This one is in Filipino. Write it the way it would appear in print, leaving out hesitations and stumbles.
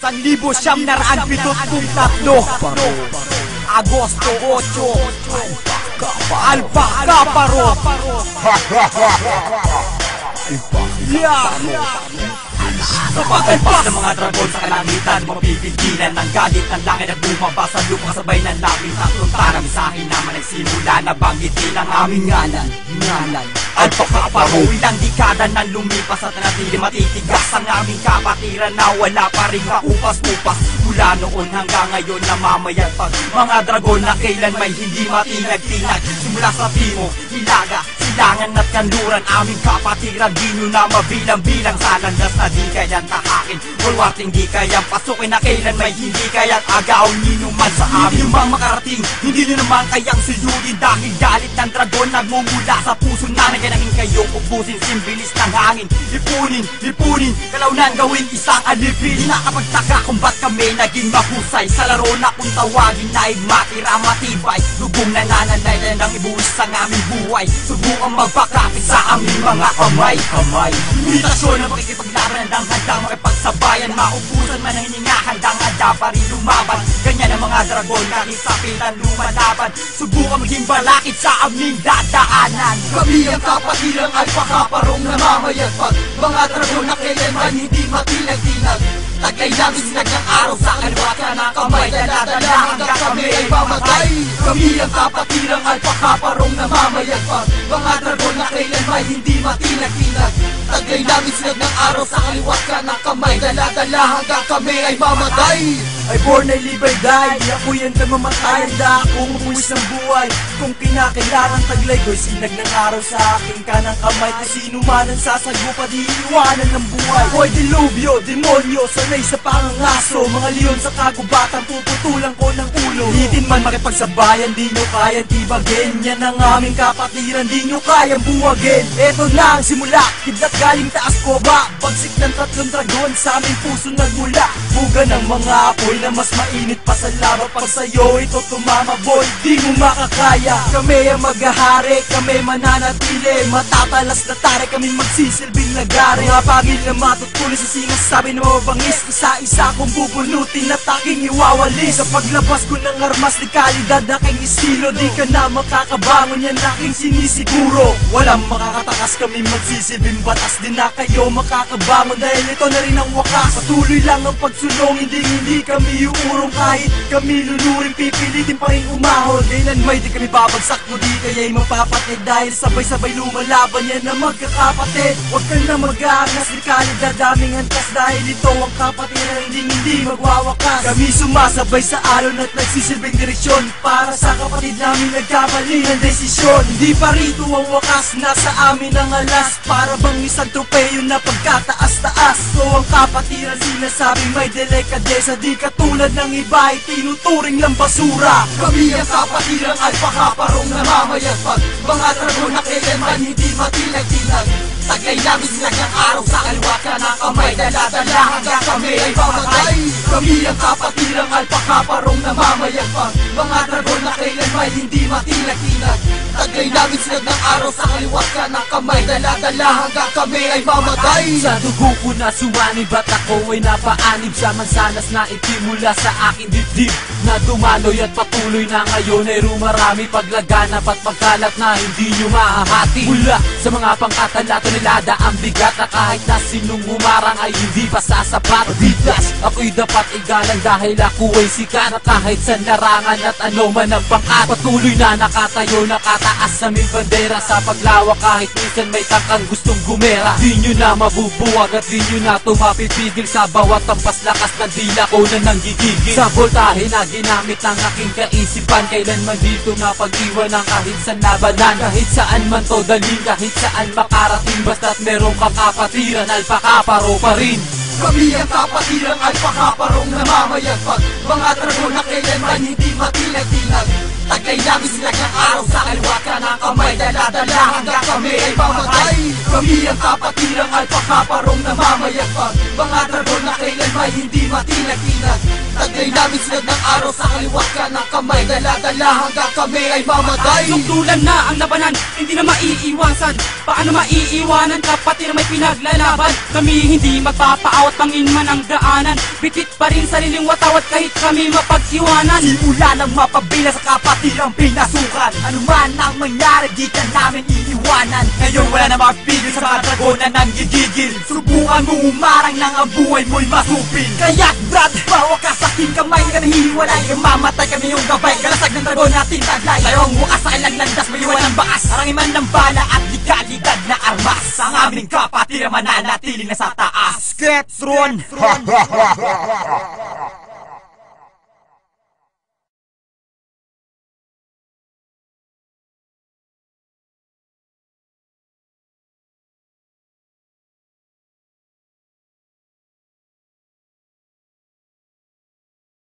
1973 Agosto 8 Alpha Kaparo. Kapag alpas ng mga dragon sa kalangitan, mapipigilan ng galit ng langit at bumaba sa lupa kasabay ng labing tatlong tanang misahin naman nagsimula na banggitin ang aming ngalan. Alpha Kaparo, ilang dekada nang lumipas at nanatili matitigas ang aming kapatiran na wala pa rin kaupas-upas. Mula noon hanggang ngayon namamayagpag mga dragon na kailan may hindi matinag-tinag. Simula sa Timo, Hilaga, Silangan at Kanluran, aming kapatiran di nyo na mabilang-bilang sa landas na di kayang tahakin. Bulwarting di kayang pasukin na kailan may hindi kayang agaon nyo man sa amin. Hindi nyo bang makarating, hindi nyo naman kayang suyugin dahil galit ng dragon nagmumula sa puso namin. Ganangin kayong ubusin, simbilis ng hangin. Lipunin, kalaunan gawin isang alipin. Di nakapagtaka kung ba't kami naging mahusay sa laro na kung tawagin na matira matibay. Lubong nananalay ng ibuwis ang aming buhay. Subukang magpakapit sa aming mga kamay. Imitasyon na makikipaglaban ng handang makipagsabayan. Maubusan man ang hininga, handang-handa pa rin lumaban. Ganyan ang mga dragon, kahit sapitan lumalaban. Subukang maging balakid sa aming dadaanan. Kami ang kapatirang Alpha Kaparong namamayagpag. Mga dragon na kailanman hindi matinag-tinag. Taglay namin sinag ng araw sa kaliwa ka ng kamay. Dala-dala hanggang kami ay mamatay. Kami ang kapatirang Alpha Kaparong namamayagpag. Mga dragon na kailanman hindi matinag-tinag. Taglay namin sinag ng araw sa kaliwa ka ng kamay. Dala-dala hanggang kami ay mamatay. Ay born ay live ay die, di ako yan kay mamatay. Handa akong umuwis ng buhay. Kung kinakailangan taglay ko'y sinag ng araw sa aking kanang kamay. Kung sino man ang sasagupa di iwanan ng buhay. Hoy dilubyo, demonyo, sanay sa pangangaso. Mga leon sa kagubatan, puputulan ko ng ulo. Hitin man makipagsabayan, di nyo kayang tibagin. Yan ang aming kapatiran, di nyo kayang buwagin. Eto na ang simula, kidlat galing taas ko ba. Pagsik ng tatlong dragon, sa aming puso nagmula. Buga ng mga apoy na mas mainit pa sa lava. Pag sa'yo ito tumama boy, di mo makakaya. Kami ang maghahari, kami mananatili. Matatalas na tari, kami magsisilbing lagari. Mga pagil na matutuloy sa sinasabi na mabangis. Isa-isa kong bubunutin at aking iwawali. Sa paglabas ko ng armas ni kalidad aking estilo, di ka na makakabangon, yan aking sinisiguro. Walang makakatakas, kami magsisilbing batas. Di na kayo makakabangon dahil ito na rin ang wakas. Patuloy lang ang pagsulong, hindi kami uurong. Kahit kami lulurin, pipilitin pa rin umahon. Kailan may di kami babagsak, di kaya'y mapapatid. Dahil sabay-sabay lumalaban yan na magkakapatid. Huwag ka na mag-aangas, di kalidad daming hantas. Dahil ito ang kapatiran, hindi magwawakas. Kami sumasabay sa alon at nagsisilbing direksyon. Para sa kapatid namin nagkamali ng desisyon. Hindi pa rito ang wakas, nasa amin ang alas. Para bang isang tropeyo na pagkataas-taas. So ang kapatiran sinasabing may delikadesa. Di katulad ng iba ay tinuturing lang basura. Kami ang kapatirang Alpha Kaparong namamayagpag. Mga dragon na kailanman hindi matinag-tinag. Taglay namin sinag ng araw sa kaliwa ka ng kamay. Dala-dala hanggang kami ay mamatay. Kami ang kapatirang Alpha Kaparong namamayagpag. Mga dragon na kailanman hindi matinag-tinag. Taglay namin sinag ng araw sa kaliwa ka ng kamay. Dala-dala hanggang kami ay mamatay. Sa dugo ko na suwani, ba't ako ay napaanib sa mansanas na itimula sa aking dibdib. Na dumaloy at patuloy na ngayon ay rumarami. Paglaganap at pagkalat na hindi nyo mahahati. Mula sa mga pangkatalato nilada ang bigat na kahit na sinong umarang ay hindi pa sasapat. Bigas, ako'y dapat igalang dahil ako ay sikat. Na kahit sa larangan at ano man ang pangkat. Patuloy na nakatayo, nakataas sa aming bandera. Sa paglawak kahit minsan may takang gustong gumera. Di nyo na mabubuwag at di nyo na tumapipigil. Sa bawat tampas lakas ng dila ko na nanggigigil. Sa voltahe na ginamit ng aking kaisipan. Kailanman dito na pag-iwan ng kahit sa labanan. Kahit saan man to daling, kahit saan makarating. Basta't merong kang kapatiran, Alpha Kaparo pa rin. Kami ang kapatirang Alpha Kaparong namamayagpag. Mga dragon na kailanman hindi matinag-tinag. Taglay namin sinag ng araw sa kaliwa ka ng kamay. Dala-dala hanggang kami ay mamatay. Kami ang kapatirang alpha kaparong namamayagpag, mga dragon na kailanman hindi matinag-tinag. Taglay namin sinag ng araw sa kaliwa ka ng kamay. Dala-dala hanggang kami ay mamatay. Sukdulan na ang labanan, hindi na maiiwasan. Paano maiiwanan kapatid na may pinaglalaban? Kami hindi magpapaawat pangin man ang daanan. Bitit pa rin sariling watawat kahit kami mapag-iwanan. Simula ng mapabila sa kapatirang pinasukan. Ano man ang mangyari di ka namin iiwanan. Ngayon wala na mapigil sa mga dragon na nanggigigil. Subukan mo umarang nang ang buhay mo'y masupil. Kaya't brad, bawa ka sa aking kamay. Ka nahihiwalay, mamatay kami yung gabay. Kalasag ng dragon natin taglay. Tayo ang wakas sa kailang landas, maliwan ng bakas. Arangin man ng bala at ligalidad na armas. Ang aming kapatira mananatiling nasa taas. Sketron!